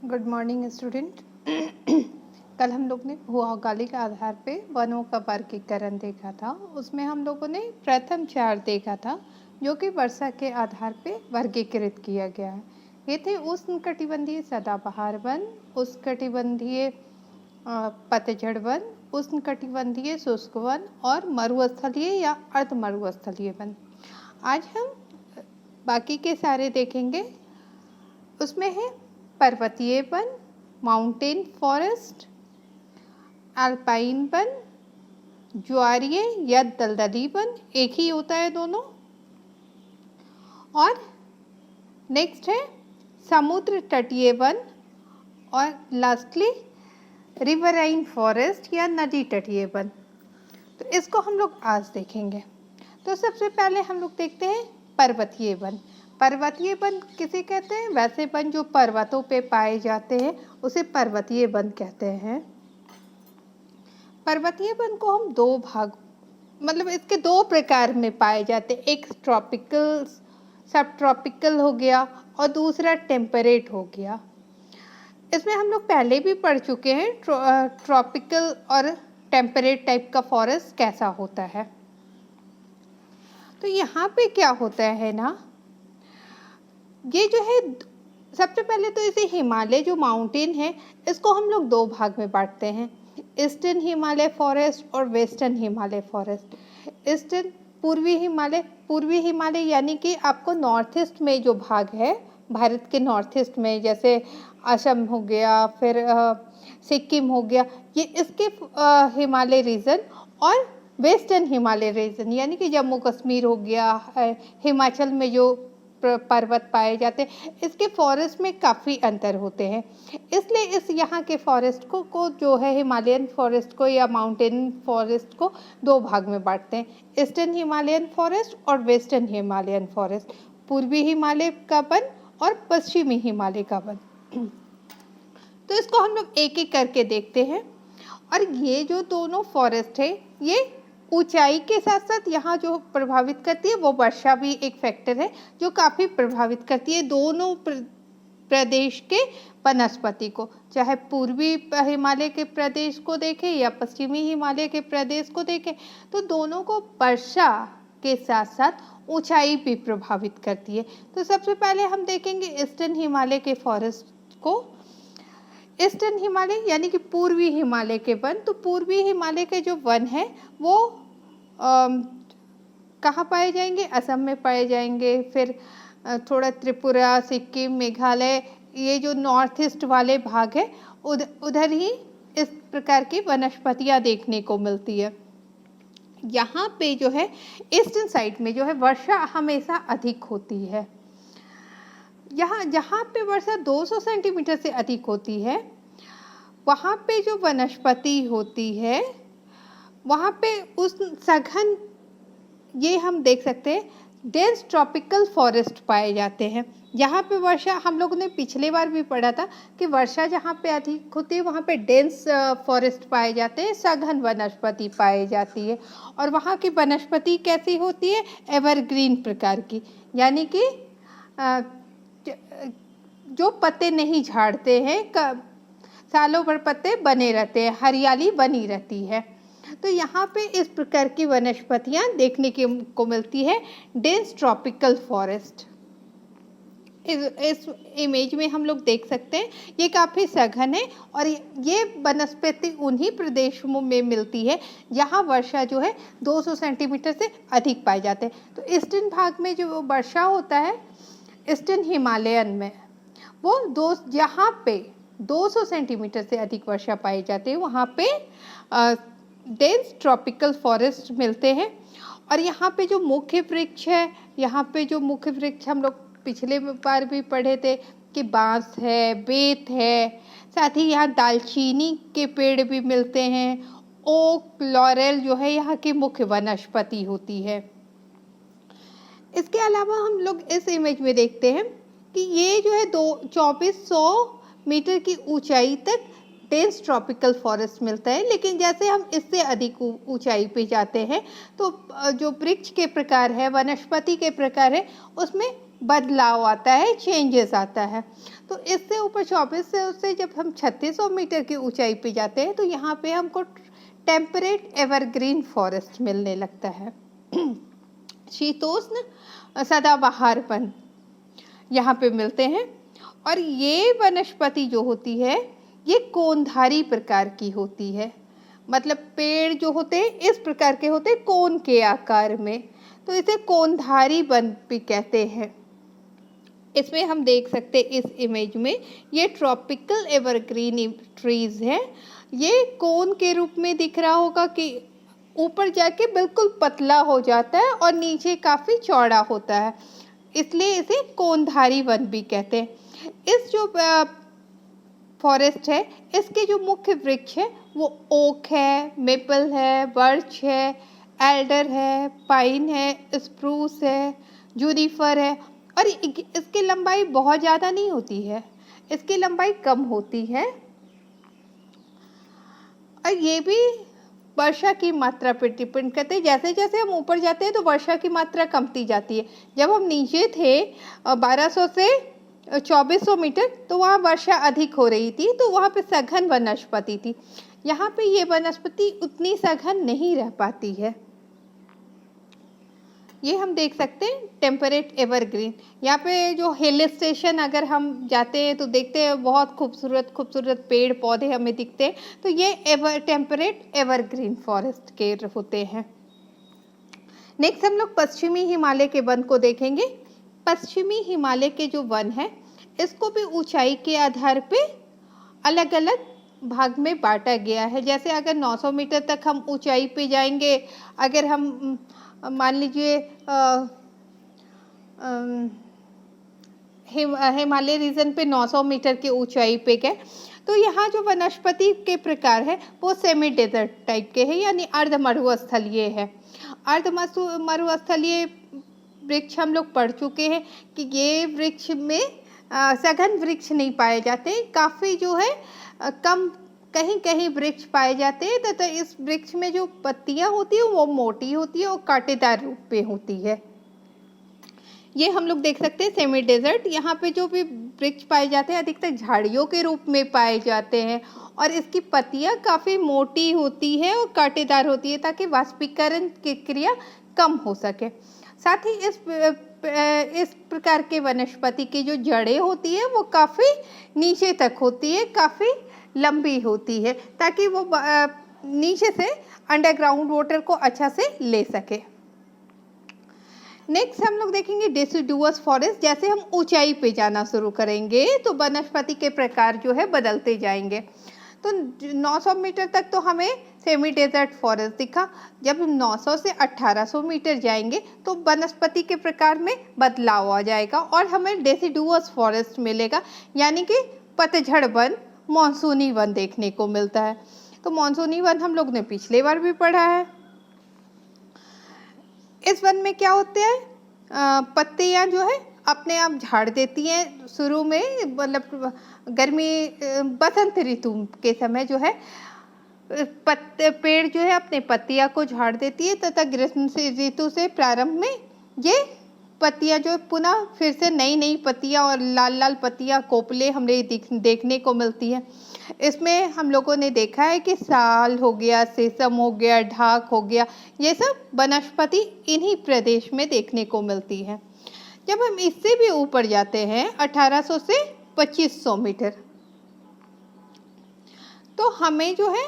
Good morning student. कल हम लोग ने भूगोलिक आधार पे वनों का वर्गीकरण देखा था। उसमें हम लोगों ने प्रथम चार देखा था जो कि वर्षा के आधार पे वर्गीकृत किया गया है। ये थे उष्णकटिबंधीय सदाबहार वन, उष्णकटिबंधीय पतझड़ वन, उष्णकटिबंधीय शुष्क वन और मरुस्थलीय या अर्ध मरुस्थलीय वन। आज हम बाकी के सारे देखेंगे। उसमें है पर्वतीय one, mountain forest, alpine one, ज्वारीय या दलदली वन, एक ही होता है दोनों। और नेक्स्ट है समुद्र तटीय वन और लास्टली रिवराइन फॉरेस्ट या नदी तटीय वन। तो इसको हम लोग आज देखेंगे। तो सबसे पहले हम लोग देखते हैं पर्वतीय वन। पर्वतीय वन किसे कहते हैं? वैसे वन जो पर्वतों पे पाए जाते हैं उसे पर्वतीय वन कहते हैं। पर्वतीय वन को हम दो भाग इसके दो प्रकार में पाए जाते हैं। एक ट्रॉपिकल सब ट्रॉपिकल हो गया और दूसरा टेम्परेट हो गया। इसमें हम लोग पहले भी पढ़ चुके हैं ट्रॉपिकल और टेम्परेट टाइप का फॉरेस्ट कैसा होता है। तो यहाँ पे क्या होता है ना, ये जो है सबसे पहले तो इसे हिमालय जो माउंटेन है इसको हम लोग दो भाग में बांटते हैं, ईस्टर्न हिमालय फॉरेस्ट और वेस्टर्न हिमालय फॉरेस्ट। ईस्टर्न पूर्वी हिमालय यानी कि आपको नॉर्थ ईस्ट में जो भाग है भारत के नॉर्थ ईस्ट में, जैसे असम हो गया, फिर सिक्किम हो गया, ये इसके हिमालय रीजन। और वेस्टर्न हिमालय रीजन यानी कि जम्मू कश्मीर हो गया, हिमाचल में जो पर्वत पाए जाते हैं, इसके फॉरेस्ट में काफ़ी अंतर होते हैं। इसलिए इस यहाँ के फॉरेस्ट को जो है हिमालयन फॉरेस्ट को या माउंटेन फॉरेस्ट को दो भाग में बांटते हैं, ईस्टर्न हिमालयन फॉरेस्ट और वेस्टर्न हिमालयन फॉरेस्ट, पूर्वी हिमालय का वन और पश्चिमी हिमालय का वन। तो इसको हम लोग एक एक करके देखते हैं। और ये जो दोनों फॉरेस्ट है ये ऊंचाई के साथ साथ यहाँ जो प्रभावित करती है वो वर्षा भी एक फैक्टर है जो काफ़ी प्रभावित करती है दोनों प्रदेश के वनस्पति को। चाहे पूर्वी हिमालय के प्रदेश को देखें या पश्चिमी हिमालय के प्रदेश को देखें, तो दोनों को वर्षा के साथ साथ ऊंचाई भी प्रभावित करती है। तो सबसे पहले हम देखेंगे ईस्टर्न हिमालय के फॉरेस्ट को। ईस्टर्न हिमालय यानी कि पूर्वी हिमालय के वन। तो पूर्वी हिमालय के जो वन है वो कहाँ पाए जाएंगे? असम में पाए जाएंगे, फिर थोड़ा त्रिपुरा, सिक्किम, मेघालय, ये जो नॉर्थ ईस्ट वाले भाग है उधर ही इस प्रकार की वनस्पतियाँ देखने को मिलती है। यहाँ पे जो है ईस्टर्न साइड में जो है वर्षा हमेशा अधिक होती है। जहाँ पे वर्षा 200 सेंटीमीटर से अधिक होती है वहाँ पे जो वनस्पति होती है वहाँ पे उस सघन, ये हम देख सकते हैं, डेंस ट्रॉपिकल फॉरेस्ट पाए जाते हैं। यहाँ पे वर्षा, हम लोगों ने पिछले बार भी पढ़ा था कि वर्षा जहाँ पे अधिक होती है वहाँ पे डेंस फॉरेस्ट पाए जाते हैं, सघन वनस्पति पाई जाती है। और वहाँ की वनस्पति कैसी होती है? एवरग्रीन प्रकार की, यानी कि जो पत्ते नहीं झाड़ते हैं, सालों भर पत्ते बने रहते हैं, हरियाली बनी रहती है। तो यहाँ पे इस प्रकार की वनस्पतियाँ देखने को मिलती है, डेंस ट्रॉपिकल फॉरेस्ट। इस इमेज में हम लोग देख सकते हैं ये काफ़ी सघन है और ये वनस्पति उन्हीं प्रदेशों में मिलती है जहाँ वर्षा जो है 200 सेंटीमीटर से अधिक पाए जाते हैं। तो ईस्टर्न भाग में जो वर्षा होता है ईस्टर्न हिमालयन में, वो जहाँ पे 200 सेंटीमीटर से अधिक वर्षा पाई जाती है वहाँ पे डेंस ट्रॉपिकल फॉरेस्ट मिलते हैं। और यहाँ पे जो मुख्य वृक्ष है, यहाँ पे जो मुख्य वृक्ष हम लोग पिछले बार भी पढ़े थे कि बांस है, बेत है, साथ ही यहाँ दालचीनी के पेड़ भी मिलते हैं। ओक, लॉरेल जो है यहाँ की मुख्य वनस्पति होती है। इसके अलावा हम लोग इस इमेज में देखते हैं कि ये जो है 2400 मीटर की ऊंचाई तक डेंस ट्रॉपिकल फॉरेस्ट मिलता है। लेकिन जैसे हम इससे अधिक ऊंचाई पे जाते हैं तो जो वृक्ष के प्रकार है, वनस्पति के प्रकार है, उसमें बदलाव आता है, चेंजेस आता है। तो इससे ऊपर 24 से उससे जब हम 3600 मीटर की ऊंचाई पे जाते हैं तो यहाँ पे हमको टेम्परेट एवरग्रीन फॉरेस्ट मिलने लगता है। शीतोष्ण सदाबहार वन यहाँ पे मिलते हैं। और ये वनस्पति जो होती है ये कोनधारी प्रकार की होती है, मतलब पेड़ जो होते हैं इस प्रकार के होते हैं, कोन के आकार में, तो इसे कोनधारी वन भी कहते हैं। इसमें हम देख सकते हैं इस इमेज में ये ट्रॉपिकल एवरग्रीन ट्रीज हैं। ये कोन के रूप में दिख रहा होगा कि ऊपर जाके बिल्कुल पतला हो जाता है और नीचे काफ़ी चौड़ा होता है, इसलिए इसे कोनधारी वन भी कहते हैं। इस जो फॉरेस्ट है इसके जो मुख्य वृक्ष है वो ओक है, मेपल है, बर्च है, एल्डर है, पाइन है, स्प्रूस है, जूनिफर है। और इसकी लंबाई बहुत ज़्यादा नहीं होती है, इसकी लंबाई कम होती है। और ये भी वर्षा की मात्रा पर डिपेंड करते हैं। जैसे जैसे हम ऊपर जाते हैं तो वर्षा की मात्रा कमती जाती है। जब हम नीचे थे 1200 से 2400 मीटर तो वहाँ वर्षा अधिक हो रही थी, तो वहाँ पे सघन वनस्पति थी। यहाँ पे ये वनस्पति उतनी सघन नहीं रह पाती है। ये हम देख सकते हैं टेम्परेट एवरग्रीन। यहाँ पे जो हिल स्टेशन अगर हम जाते हैं तो देखते हैं बहुत खूबसूरत खूबसूरत पेड़ पौधे हमें दिखते हैं, तो ये टेम्परेट एवरग्रीन फॉरेस्ट के होते हैं। नेक्स्ट हम लोग पश्चिमी हिमालय के वन को देखेंगे। पश्चिमी हिमालय के जो वन है इसको भी ऊंचाई के आधार पे अलग अलग भाग में बांटा गया है। जैसे अगर 900 मीटर तक हम ऊंचाई पे जाएंगे, अगर हम मान लीजिए हिमालय रीजन पे 900 मीटर की ऊंचाई पे गए तो यहाँ जो वनस्पति के प्रकार है वो सेमी डेजर्ट टाइप के हैं, यानी अर्ध मरुस्थलीय है। अर्ध मरुस्थलीय वृक्ष हम लोग पढ़ चुके हैं कि ये वृक्ष में सघन वृक्ष नहीं पाए जाते, काफ़ी जो है कम कहीं कहीं वृक्ष पाए जाते हैं, तथा इस वृक्ष में जो पत्तियां होती है वो मोटी होती है और कांटेदार रूप में होती है। ये हम लोग देख सकते हैं सेमी डेजर्ट। यहाँ पे जो भी वृक्ष पाए जाते हैं अधिकतर झाड़ियों के रूप में पाए जाते हैं और इसकी पत्तियां काफ़ी मोटी होती है और कांटेदार होती है ताकि वाष्पीकरण की क्रिया कम हो सके। साथ ही इस प्रकार के वनस्पति की जो जड़ें होती है वो काफ़ी नीचे तक होती है, काफ़ी लंबी होती है, ताकि वो नीचे से अंडरग्राउंड वाटर को अच्छा से ले सके। नेक्स्ट हम लोग देखेंगे डेसिडुअस फॉरेस्ट। जैसे हम ऊंचाई पे जाना शुरू करेंगे तो वनस्पति के प्रकार जो है बदलते जाएंगे। तो 900 मीटर तक तो हमें सेमी डेजर्ट फॉरेस्ट दिखा। जब हम 900 से 1800 मीटर जाएंगे तो वनस्पति के प्रकार में बदलाव आ जाएगा और हमें डेसिडुअस फॉरेस्ट मिलेगा, यानी कि पतझड़ वन, मॉनसूनी वन देखने को मिलता है। तो मॉनसूनी वन हम लोग ने पिछले बार भी पढ़ा है। इस वन में क्या होते हैं, पत्तियां जो है अपने आप झाड़ देती हैं शुरू में, मतलब गर्मी बसंत ऋतु के समय जो है पेड़ जो है अपने पत्तियां को झाड़ देती है, तथा ग्रीष्म ऋतु से प्रारंभ में ये पत्तियां जो पुनः फिर से नई नई पत्तियां और लाल लाल पत्तियां, कोपले हमें देखने को मिलती है। इसमें हम लोगों ने देखा है कि साल हो गया, सेसम हो गया, ढाक हो गया, ये सब वनस्पति इन्हीं प्रदेश में देखने को मिलती है। जब हम इससे भी ऊपर जाते हैं 1800 से 2500 मीटर तो हमें जो है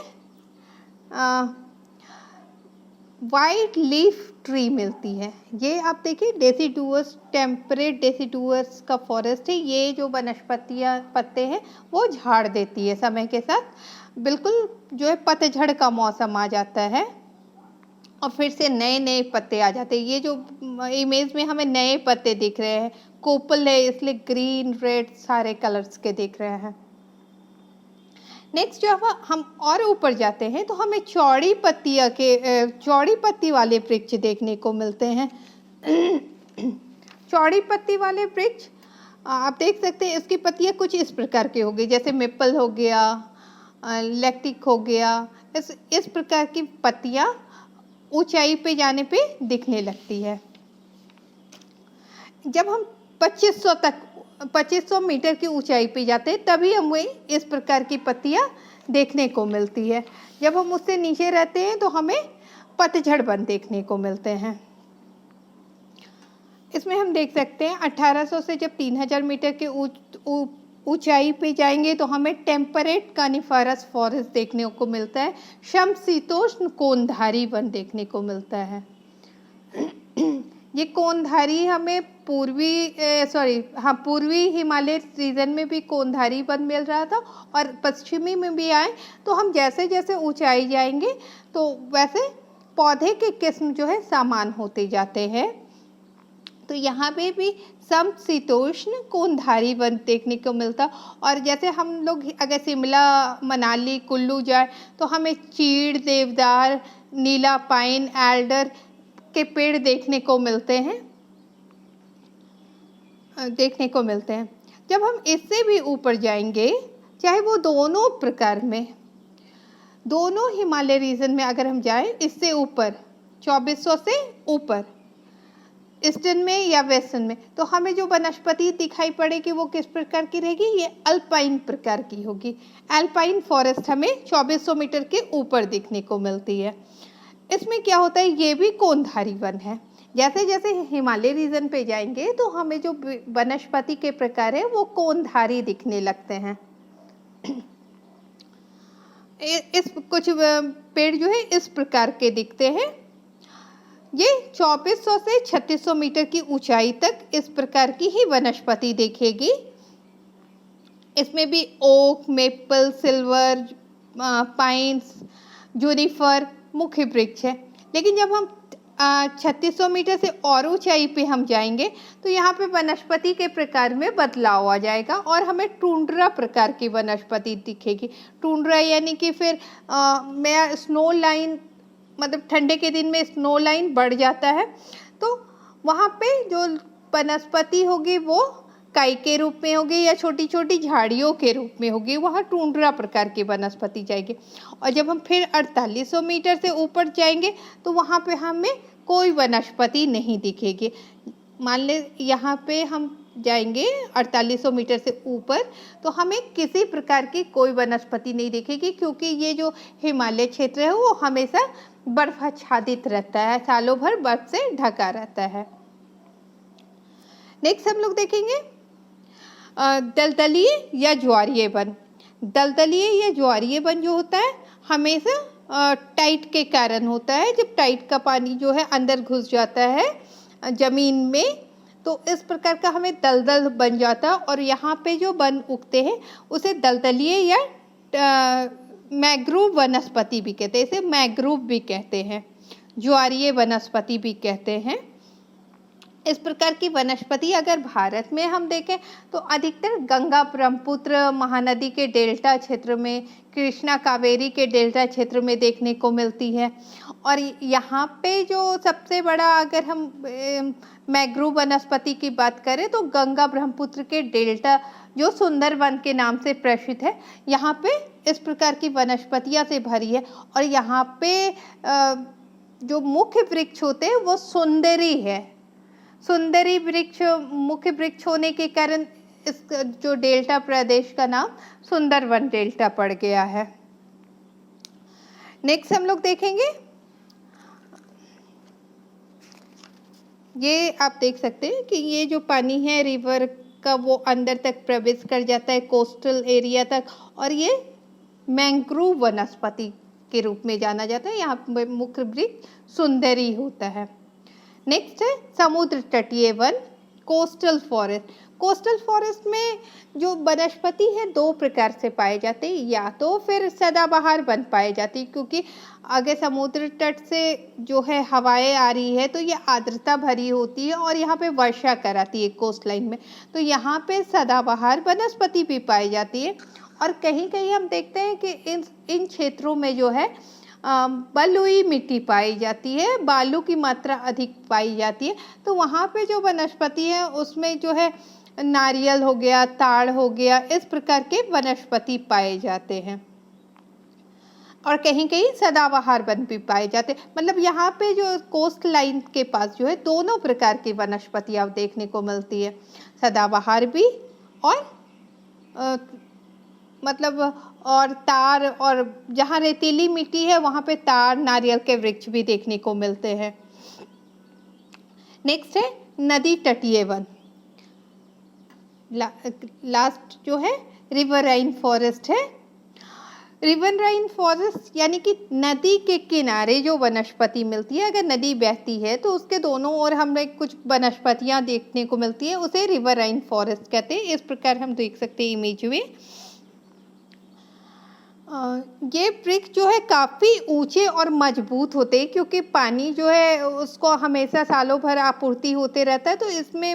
वाइट लीफ ट्री मिलती है। ये आप देखिए डेसिडुअस, टेम्परेट डेसिडुअस का फॉरेस्ट है। ये जो वनस्पतियाँ पत्ते हैं वो झाड़ देती है समय के साथ, बिल्कुल जो है पतझड़ का मौसम आ जाता है और फिर से नए नए पत्ते आ जाते हैं। ये जो इमेज में हमें नए पत्ते दिख रहे हैं, कोपल है इसलिए ग्रीन रेड सारे कलर्स के दिख रहे हैं। नेक्स्ट जो हम और ऊपर जाते हैं तो हमें चौड़ी पत्ती वाले वृक्ष देखने को मिलते हैं। चौड़ी पत्ती वाले वृक्ष आप देख सकते हैं, इसकी पत्तियां कुछ इस प्रकार की होगी, जैसे मेपल हो गया, लैक्टिक हो गया। इस प्रकार की पत्तियां ऊंचाई पे जाने पे दिखने लगती है। जब हम 2500 तक 2500 मीटर की ऊंचाई पे जाते हैं, तभी हमें इस प्रकार की पत्तियां देखने को मिलती है। जब हम उससे नीचे रहते हैं तो हमें पतझड़ वन देखने को मिलते हैं। इसमें हम देख सकते हैं 1800 से जब 3000 मीटर के ऊंचाई पे जाएंगे तो हमें टेम्परेट कानिफरस फॉरेस्ट देखने को मिलता है, समशीतोष्ण कोनधारी वन देखने को मिलता है। ये कोनधारी हमें पूर्वी हिमालय रीजन में भी कोनधारी वन मिल रहा था और पश्चिमी में भी आए। तो हम जैसे जैसे ऊंचाई जाएंगे तो वैसे पौधे के किस्म जो है समान होते जाते हैं। तो यहाँ पे भी समशीतोष्ण कोनधारी वन देखने को मिलता। और जैसे हम लोग अगर शिमला, मनाली, कुल्लू जाए तो हमें चीड़, देवदार, नीला पाइन, एल्डर के पेड़ देखने को मिलते हैं। जब हम इससे भी ऊपर जाएंगे, चाहे वो दोनों प्रकार में, दोनों हिमालय रीजन में अगर हम जाएं, इससे ऊपर 2400 से ऊपर ईस्टर्न में या वेस्टर्न में, तो हमें जो वनस्पति दिखाई पड़ेगी वो किस प्रकार की रहेगी? ये अल्पाइन प्रकार की होगी। अल्पाइन फॉरेस्ट हमें 2400 मीटर के ऊपर दिखने को मिलती है। इसमें क्या होता है, ये भी कोनधारी वन है। जैसे जैसे हिमालय रीजन पे जाएंगे तो हमें जो वनस्पति के प्रकार है वो कोनधारी दिखने लगते हैं। इस कुछ पेड़ जो है इस प्रकार के दिखते हैं। ये 2400 से 3600 मीटर की ऊंचाई तक इस प्रकार की ही वनस्पति देखेगी। इसमें भी ओक, मेपल, सिल्वर, पाइन्स, जूनिफर मुख्य वृक्ष है। लेकिन जब हम 3600 मीटर से और ऊंचाई पे हम जाएंगे तो यहाँ पे वनस्पति के प्रकार में बदलाव आ जाएगा और हमें टुंड्रा प्रकार की वनस्पति दिखेगी। टुंड्रा यानी कि फिर स्नो लाइन, मतलब ठंडे के दिन में स्नो लाइन बढ़ जाता है, तो वहाँ पे जो वनस्पति होगी वो काई के रूप में होगी या छोटी छोटी झाड़ियों के रूप में होगी। वहाँ टुंड्रा प्रकार की वनस्पति जाएगी। और जब हम फिर 4800 मीटर से ऊपर जाएंगे तो वहाँ पे हमें कोई वनस्पति नहीं दिखेगी। मान ले यहाँ पे हम जाएंगे 4800 मीटर से ऊपर तो हमें किसी प्रकार की कोई वनस्पति नहीं दिखेगी, क्योंकि ये जो हिमालय क्षेत्र है वो हमेशा बर्फाच्छादित रहता है, सालों भर बर्फ से ढका रहता है। नेक्स्ट हम लोग देखेंगे दलदलीय या ज्वारीय वन। दलदलीय या ज्वारीय वन जो होता है हमेशा टाइट के कारण होता है। जब टाइट का पानी जो है अंदर घुस जाता है जमीन में तो इस प्रकार का हमें दलदल बन जाता है और यहाँ पे जो वन उगते हैं उसे दलदलीय या मैग्रोव वनस्पति भी कहते हैं। इसे मैग्रोव भी कहते हैं, ज्वारीय वनस्पति भी कहते हैं। इस प्रकार की वनस्पति अगर भारत में हम देखें तो अधिकतर गंगा, ब्रह्मपुत्र, महानदी के डेल्टा क्षेत्र में, कृष्णा, कावेरी के डेल्टा क्षेत्र में देखने को मिलती है। और यहाँ पे जो सबसे बड़ा अगर हम मैग्रोव वनस्पति की बात करें तो गंगा ब्रह्मपुत्र के डेल्टा जो सुंदरवन के नाम से प्रसिद्ध है, यहाँ पे इस प्रकार की वनस्पतियाँ से भरी है। और यहाँ पे जो मुख्य वृक्ष होते हैं वो सुंदरी है। सुंदरी वृक्ष मुख्य वृक्ष होने के कारण इस जो डेल्टा प्रदेश का नाम सुंदरवन डेल्टा पड़ गया है। नेक्स्ट हम लोग देखेंगे, ये आप देख सकते हैं कि ये जो पानी है रिवर का वो अंदर तक प्रवेश कर जाता है कोस्टल एरिया तक, और ये मैंग्रोव वनस्पति के रूप में जाना जाता है। यहाँ पे मुख्य वृक्ष सुंदरी होता है। नेक्स्ट है समुद्र तटीय one, coastal forest. Coastal forest में जो वनस्पति है दो प्रकार से पाए जाते हैं, या तो फिर सदाबहार वन पाए जाते हैं, क्योंकि अगर समुद्र तट से जो है हवाएं आ रही है तो ये आर्द्रता भरी होती है और यहाँ पे वर्षा कराती है कोस्ट लाइन में, तो यहाँ पे सदाबहार वनस्पति भी पाई जाती है। और कहीं कहीं हम देखते हैं कि इन क्षेत्रों में जो है बलुई मिट्टी पाई जाती है, बालू की मात्रा अधिक पाई जाती है, तो वहाँ पे जो वनस्पति है उसमें जो है नारियल हो गया, ताड़ हो गया, इस प्रकार के वनस्पति पाए जाते हैं। और कहीं कहीं सदाबहार वन भी पाए जाते हैं। मतलब यहाँ पे जो कोस्ट लाइन के पास जो है दोनों प्रकार की वनस्पतियाँ देखने को मिलती है, सदाबहार भी और अ, मतलब और तार, और जहाँ रेतीली मिट्टी है वहाँ पे तार, नारियल के वृक्ष भी देखने को मिलते हैं। नेक्स्ट है नदी तटीय वन। लास्ट जो है रिवराइन फॉरेस्ट है। रिवराइन फॉरेस्ट यानी कि नदी के किनारे जो वनस्पति मिलती है, अगर नदी बहती है तो उसके दोनों ओर हमें कुछ वनस्पतियाँ देखने को मिलती है, उसे रिवराइन फॉरेस्ट कहते हैं। इस प्रकार हम देख सकते हैं इमेज में। ये वृक्ष जो है काफ़ी ऊंचे और मजबूत होते हैं, क्योंकि पानी जो है उसको हमेशा सालों भर आपूर्ति होते रहता है, तो इसमें